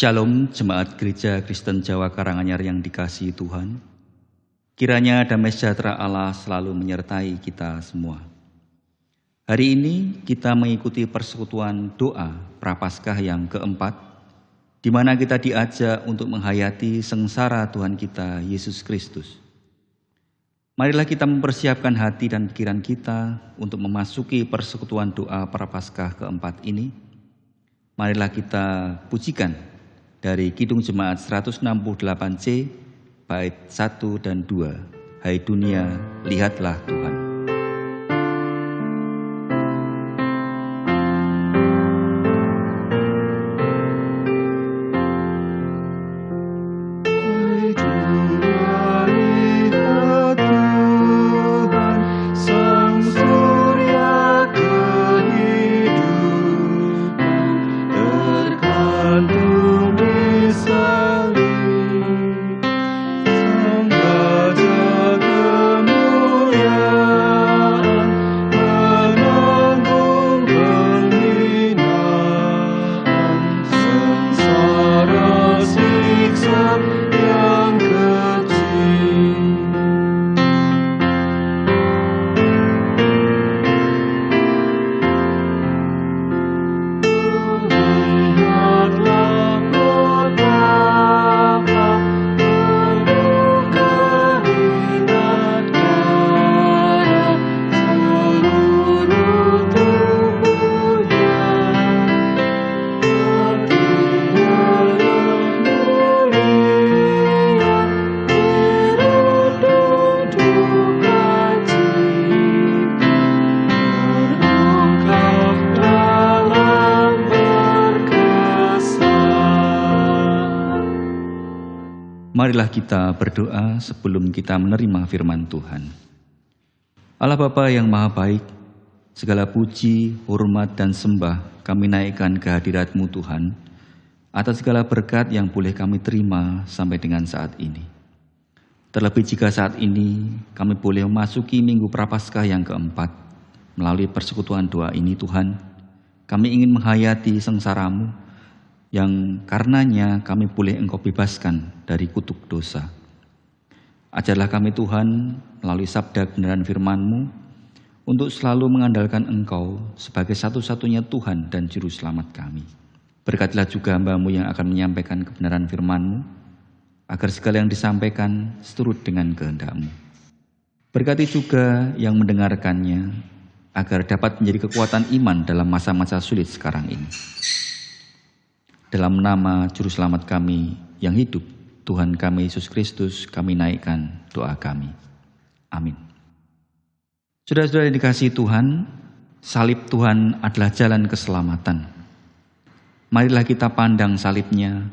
Shalom Jemaat Gereja Kristen Jawa Karanganyar yang dikasihi Tuhan. Kiranya damai sejahtera Allah selalu menyertai kita semua. Hari ini kita mengikuti persekutuan doa Prapaskah yang keempat, di mana kita diajak untuk menghayati sengsara Tuhan kita Yesus Kristus. Marilah kita mempersiapkan hati dan pikiran kita untuk memasuki persekutuan doa Prapaskah keempat ini. Marilah kita pujikan dari Kidung Jemaat 168C, bait 1 dan 2. Hai dunia, lihatlah Tuhan. Marilah kita berdoa sebelum kita menerima firman Tuhan. Allah Bapa yang Maha Baik, segala puji, hormat, dan sembah kami naikkan ke hadirat-Mu Tuhan, atas segala berkat yang boleh kami terima sampai dengan saat ini. Terlebih jika saat ini kami boleh memasuki Minggu Prapaskah yang keempat, melalui persekutuan doa ini Tuhan, kami ingin menghayati sengsara-Mu, yang karenanya kami boleh Engkau bebaskan dari kutuk dosa. Ajarlah kami Tuhan melalui sabda kebenaran firman-Mu untuk selalu mengandalkan Engkau sebagai satu-satunya Tuhan dan Juru Selamat kami. Berkatilah juga hamba-Mu yang akan menyampaikan kebenaran firman-Mu, agar segala yang disampaikan seturut dengan kehendak-Mu. Berkati juga yang mendengarkannya, agar dapat menjadi kekuatan iman dalam masa-masa sulit sekarang ini. Dalam nama Juru Selamat kami yang hidup, Tuhan kami Yesus Kristus, kami naikkan doa kami. Amin. Saudara-saudara yang dikasihi Tuhan, salib Tuhan adalah jalan keselamatan. Marilah kita pandang salibnya,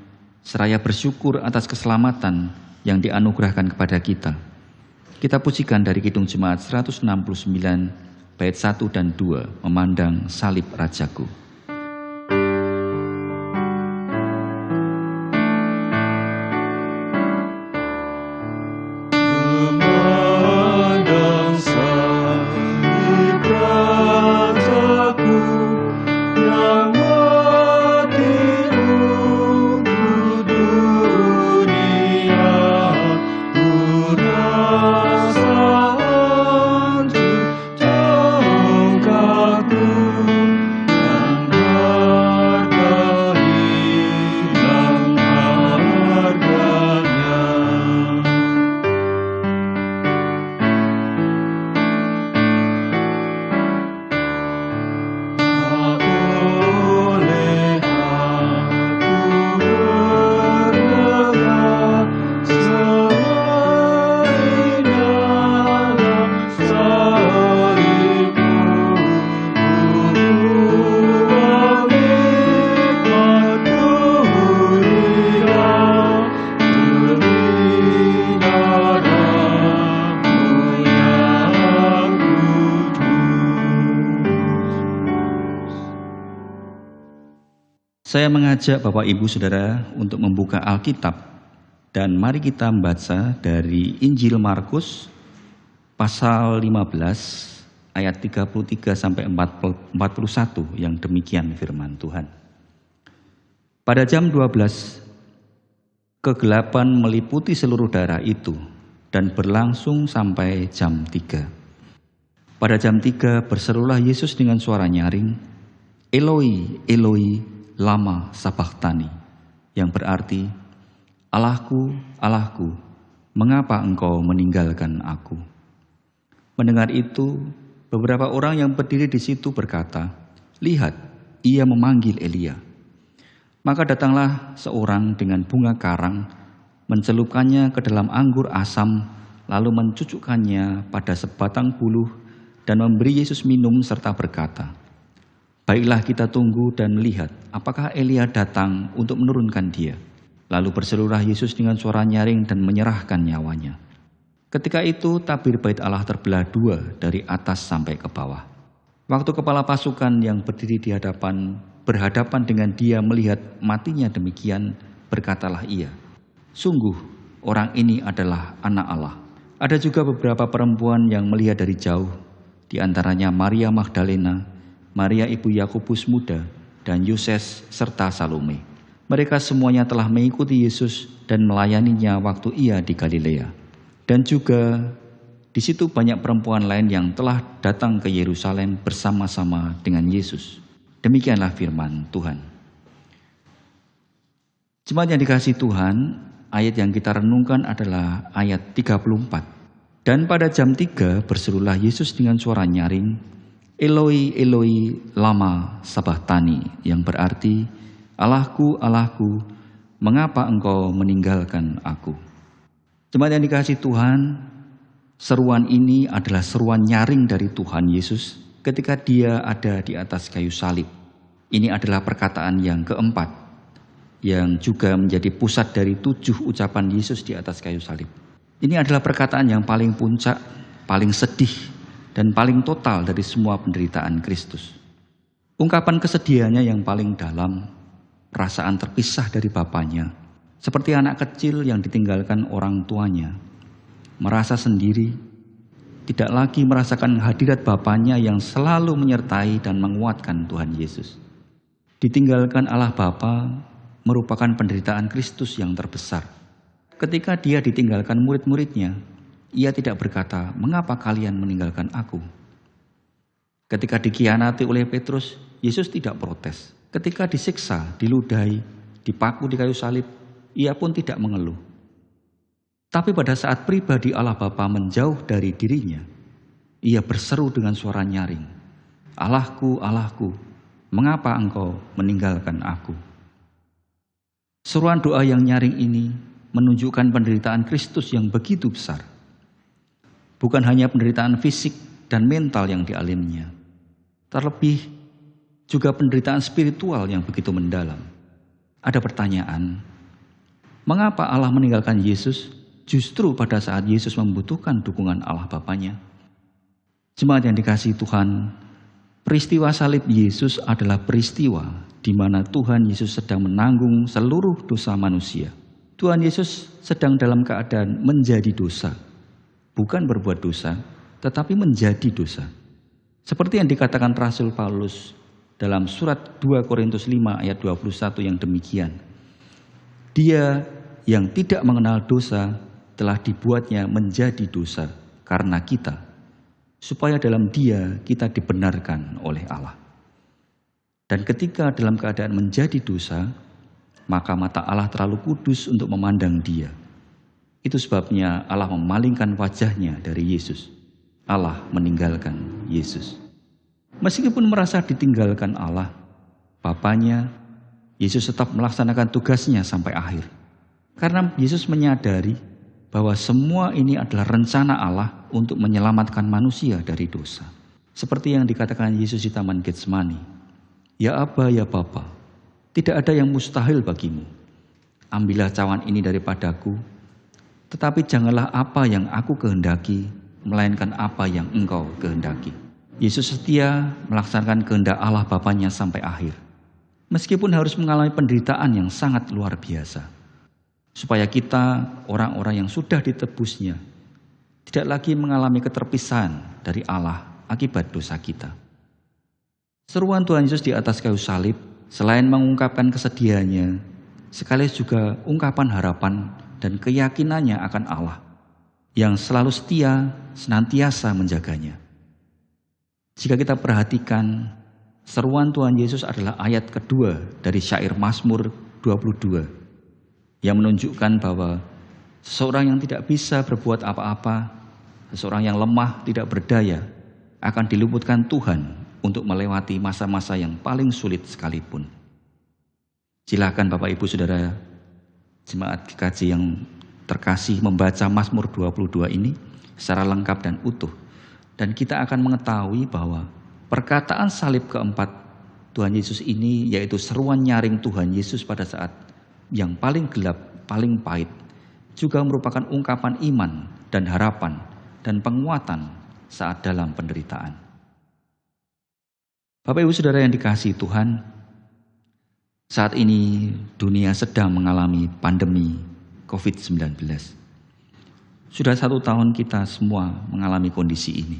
seraya bersyukur atas keselamatan yang dianugerahkan kepada kita. Kita pujikan dari Kidung Jemaat 169, bait 1 dan 2, memandang salib Rajaku. Saya mengajak Bapak Ibu Saudara untuk membuka Alkitab dan mari kita membaca dari Injil Markus pasal 15 ayat 33 sampai 41 yang demikian firman Tuhan. Pada jam 12 Kegelapan meliputi seluruh daerah itu dan berlangsung sampai jam 3. Pada jam 3 berserulah Yesus dengan suara nyaring, Eloi, Eloi, lama sabachthani, yang berarti, Allahku, Allahku, mengapa engkau meninggalkan aku? Mendengar itu, beberapa orang yang berdiri di situ berkata, lihat, ia memanggil Elia. Maka datanglah seorang dengan bunga karang, mencelupkannya ke dalam anggur asam, lalu mencucukkannya pada sebatang buluh dan memberi Yesus minum serta berkata, baiklah kita tunggu dan melihat apakah Elia datang untuk menurunkan dia. Lalu berserulah Yesus dengan suara nyaring dan menyerahkan nyawanya. Ketika itu tabir bait Allah terbelah dua dari atas sampai ke bawah. Waktu kepala pasukan yang berdiri di hadapan berhadapan dengan dia melihat matinya demikian, berkatalah ia, sungguh orang ini adalah anak Allah. Ada juga beberapa perempuan yang melihat dari jauh, di antaranya Maria Magdalena, Maria ibu Yakobus muda, dan Yoses serta Salome. Mereka semuanya telah mengikuti Yesus dan melayaninya waktu ia di Galilea. Dan juga di situ banyak perempuan lain yang telah datang ke Yerusalem bersama-sama dengan Yesus. Demikianlah firman Tuhan. Jemaat yang dikasihi Tuhan, ayat yang kita renungkan adalah ayat 34. Dan pada jam 3 berserulah Yesus dengan suara nyaring, Eloi, Eloi, lama sabachthani, yang berarti, Allahku, Allahku, mengapa engkau meninggalkan aku? Jemaat yang dikasihi Tuhan, seruan ini adalah seruan nyaring dari Tuhan Yesus ketika dia ada di atas kayu salib. Ini adalah perkataan yang keempat, yang juga menjadi pusat dari 7 ucapan Yesus di atas kayu salib. Ini adalah perkataan yang paling puncak, paling sedih, dan paling total dari semua penderitaan Kristus. Ungkapan kesedihannya yang paling dalam, perasaan terpisah dari Bapaknya, seperti anak kecil yang ditinggalkan orang tuanya, merasa sendiri, tidak lagi merasakan hadirat Bapaknya yang selalu menyertai dan menguatkan Tuhan Yesus. Ditinggalkan Allah Bapa merupakan penderitaan Kristus yang terbesar. Ketika dia ditinggalkan murid-muridnya, ia tidak berkata, mengapa kalian meninggalkan aku? Ketika dikhianati oleh Petrus, Yesus tidak protes. Ketika disiksa, diludahi, dipaku di kayu salib, ia pun tidak mengeluh. Tapi pada saat pribadi Allah Bapa menjauh dari dirinya, ia berseru dengan suara nyaring, Allahku, Allahku, mengapa engkau meninggalkan aku? Seruan doa yang nyaring ini menunjukkan penderitaan Kristus yang begitu besar. Bukan hanya penderitaan fisik dan mental yang dialaminya, terlebih juga penderitaan spiritual yang begitu mendalam. Ada pertanyaan, mengapa Allah meninggalkan Yesus justru pada saat Yesus membutuhkan dukungan Allah Bapanya? Jemaat yang dikasihi Tuhan, peristiwa salib Yesus adalah peristiwa di mana Tuhan Yesus sedang menanggung seluruh dosa manusia. Tuhan Yesus sedang dalam keadaan menjadi dosa, bukan berbuat dosa, tetapi menjadi dosa. Seperti yang dikatakan Rasul Paulus dalam surat 2 Korintus 5 ayat 21 yang demikian. Dia yang tidak mengenal dosa telah dibuatnya menjadi dosa karena kita, supaya dalam dia kita dibenarkan oleh Allah. Dan ketika dalam keadaan menjadi dosa, maka mata Allah terlalu kudus untuk memandang dia. Itu sebabnya Allah memalingkan wajahnya dari Yesus. Allah meninggalkan Yesus. Meskipun merasa ditinggalkan Allah, Bapaknya, Yesus tetap melaksanakan tugasnya sampai akhir. Karena Yesus menyadari bahwa semua ini adalah rencana Allah untuk menyelamatkan manusia dari dosa. Seperti yang dikatakan Yesus di Taman Getsemani, ya Aba, ya Bapa, tidak ada yang mustahil bagimu. Ambillah cawan ini daripadaku, tetapi janganlah apa yang aku kehendaki, melainkan apa yang engkau kehendaki. Yesus setia melaksanakan kehendak Allah Bapanya sampai akhir. Meskipun harus mengalami penderitaan yang sangat luar biasa. Supaya kita, orang-orang yang sudah ditebusnya, tidak lagi mengalami keterpisahan dari Allah akibat dosa kita. Seruan Tuhan Yesus di atas kayu salib, selain mengungkapkan kesedihannya, sekaligus juga ungkapan harapan dan keyakinannya akan Allah yang selalu setia senantiasa menjaganya. Jika kita perhatikan, seruan Tuhan Yesus adalah ayat kedua dari syair Mazmur 22 yang menunjukkan bahwa seseorang yang tidak bisa berbuat apa-apa, seseorang yang lemah, tidak berdaya, akan diluputkan Tuhan untuk melewati masa-masa yang paling sulit sekalipun. Silakan Bapak Ibu Saudara jemaat GKJ yang terkasih membaca Mazmur 22 ini secara lengkap dan utuh. Dan kita akan mengetahui bahwa perkataan salib keempat Tuhan Yesus ini, yaitu seruan nyaring Tuhan Yesus pada saat yang paling gelap, paling pahit, juga merupakan ungkapan iman dan harapan dan penguatan saat dalam penderitaan. Bapak Ibu Saudara yang dikasihi Tuhan, saat ini dunia sedang mengalami pandemi COVID-19. Sudah 1 tahun kita semua mengalami kondisi ini.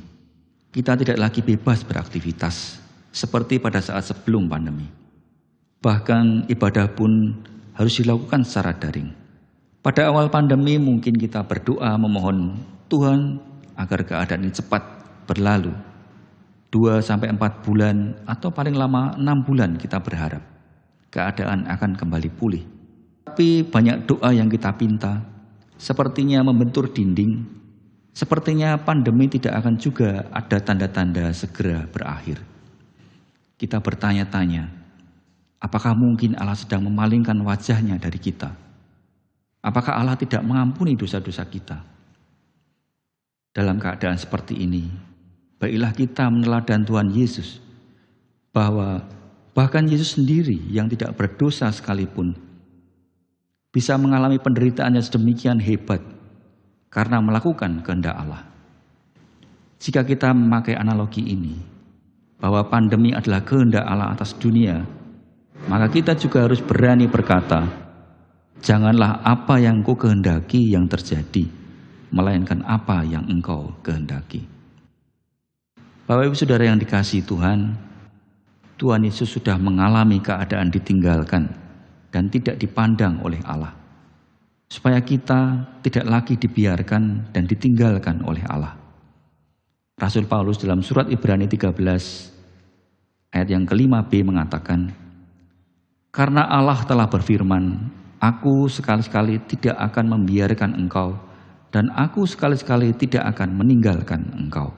Kita tidak lagi bebas beraktivitas seperti pada saat sebelum pandemi. Bahkan ibadah pun harus dilakukan secara daring. Pada awal pandemi mungkin kita berdoa memohon Tuhan agar keadaan ini cepat berlalu. 2-4 bulan atau paling lama 6 bulan kita berharap keadaan akan kembali pulih. Tapi banyak doa yang kita pinta sepertinya membentur dinding. Sepertinya pandemi tidak akan juga ada tanda-tanda segera berakhir. Kita bertanya-tanya, apakah mungkin Allah sedang memalingkan wajahnya dari kita? Apakah Allah tidak mengampuni dosa-dosa kita? Dalam keadaan seperti ini, baiklah kita meneladan Tuhan Yesus, bahwa bahkan Yesus sendiri yang tidak berdosa sekalipun bisa mengalami penderitaan yang sedemikian hebat karena melakukan kehendak Allah. Jika kita memakai analogi ini, bahwa pandemi adalah kehendak Allah atas dunia, maka kita juga harus berani berkata, janganlah apa yang Engkau kehendaki yang terjadi, melainkan apa yang Engkau kehendaki. Bapak Ibu Saudara yang dikasihi Tuhan, Tuhan Yesus sudah mengalami keadaan ditinggalkan dan tidak dipandang oleh Allah, supaya kita tidak lagi dibiarkan dan ditinggalkan oleh Allah. Rasul Paulus dalam surat Ibrani 13 ayat yang ke-5b mengatakan, karena Allah telah berfirman, aku sekali-sekali tidak akan membiarkan engkau dan aku sekali-sekali tidak akan meninggalkan engkau.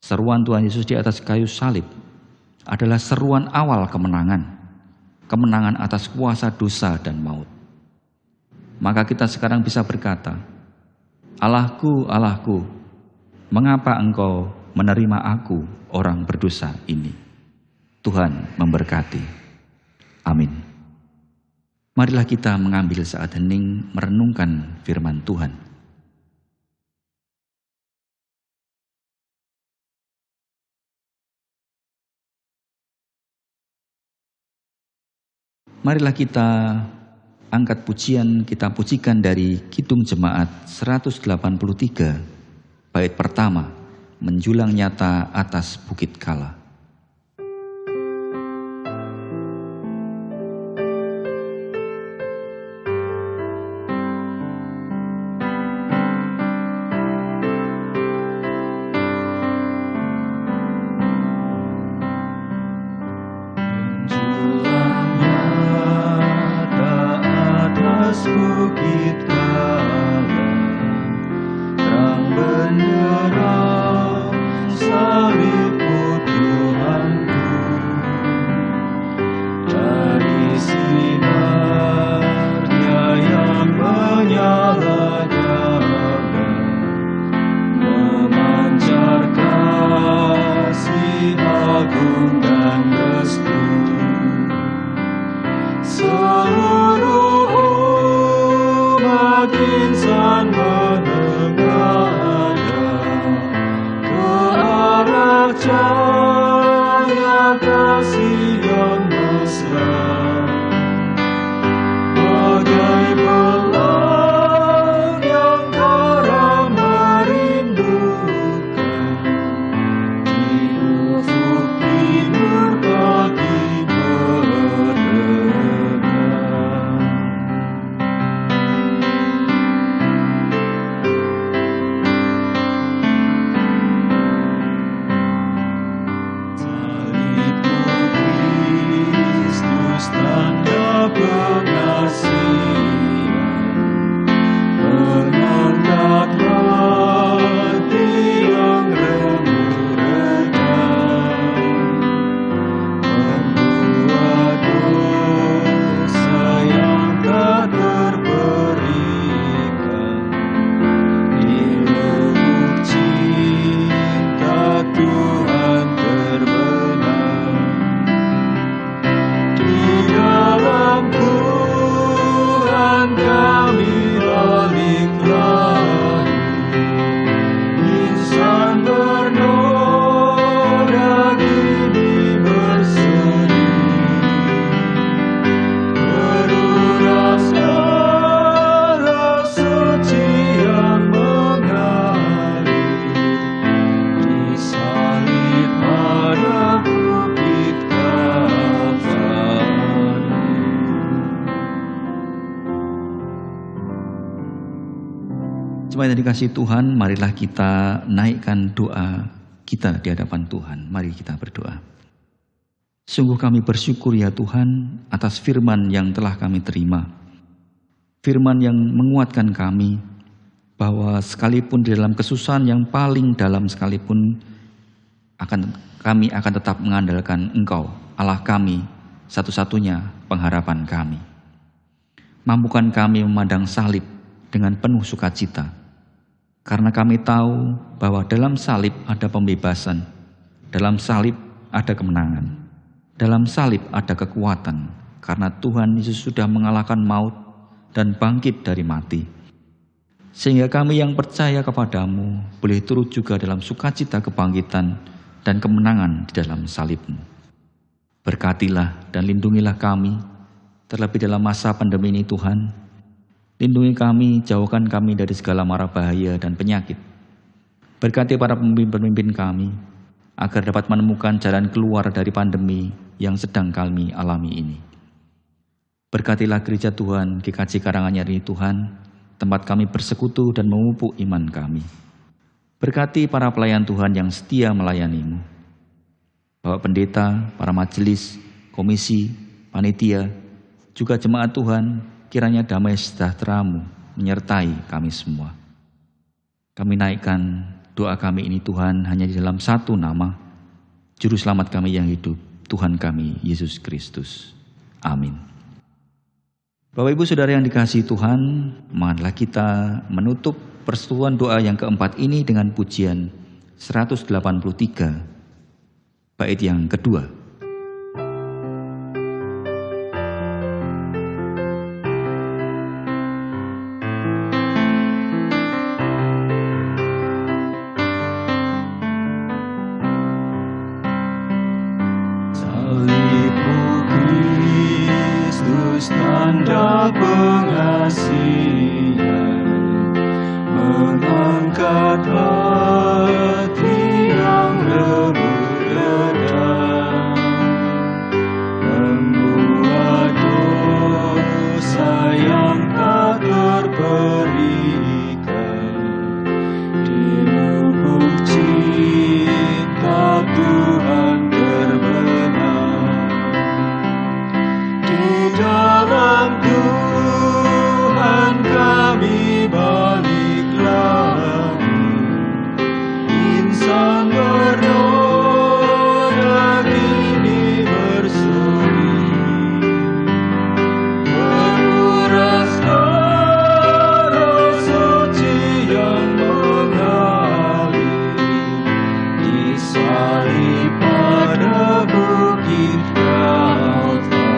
Seruan Tuhan Yesus di atas kayu salib adalah seruan awal kemenangan atas kuasa dosa dan maut. Maka kita sekarang bisa berkata, Allahku, Allahku, mengapa engkau menerima aku orang berdosa ini? Tuhan memberkati. Amin. Marilah kita mengambil saat hening merenungkan firman Tuhan. Marilah kita angkat pujian, kita pujikan dari Kidung Jemaat 183, bait pertama, menjulang nyata atas Bukit Kala. Bukit Kala, terang benderang salibmu Tuhanku, dari sinarnya yang menyala-nyala, memancar kasih agung dan restu. Seluruh Jemaat yang dikasihi Tuhan, marilah kita naikkan doa kita di hadapan Tuhan. Mari kita berdoa. Sungguh kami bersyukur ya Tuhan atas firman yang telah kami terima. Firman yang menguatkan kami bahwa sekalipun di dalam kesusahan yang paling dalam sekalipun kami akan tetap mengandalkan Engkau, Allah kami, satu-satunya pengharapan kami. Mampukan kami memandang salib dengan penuh sukacita, karena kami tahu bahwa dalam salib ada pembebasan, dalam salib ada kemenangan, dalam salib ada kekuatan, karena Tuhan Yesus sudah mengalahkan maut dan bangkit dari mati. Sehingga kami yang percaya kepadamu boleh turut juga dalam sukacita kebangkitan dan kemenangan di dalam salib-Mu. Berkatilah dan lindungilah kami, terlebih dalam masa pandemi ini Tuhan. Lindungi kami, jauhkan kami dari segala mara bahaya dan penyakit. Berkati para pemimpin-pemimpin kami, agar dapat menemukan jalan keluar dari pandemi yang sedang kami alami ini. Berkatilah gereja Tuhan, GKJ Karanganyar ini Tuhan, tempat kami bersekutu dan memupuk iman kami. Berkati para pelayan Tuhan yang setia melayani-Mu. Bapak pendeta, para majelis, komisi, panitia, juga jemaat Tuhan, kiranya damai sejahtera-Mu menyertai kami semua. Kami naikkan doa kami ini Tuhan hanya di dalam satu nama, Juru Selamat kami yang hidup, Tuhan kami Yesus Kristus. Amin. Bapak Ibu Saudara yang dikasihi Tuhan, marilah kita menutup persekutuan doa yang keempat ini dengan pujian 183, bait yang kedua. Tanda pengasihan mengangkat hati yang lemah redam, membuat dosa yang tak terperikan di lubuk cinta Tuhan terbenam. Dalam Tuhan kami balik lagi, insan bernoda kini berseri, teruras darah suci yang mengalir, disalib pada bukit Kalvari.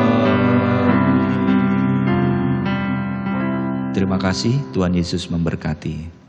Terima kasih, Tuhan Yesus memberkati.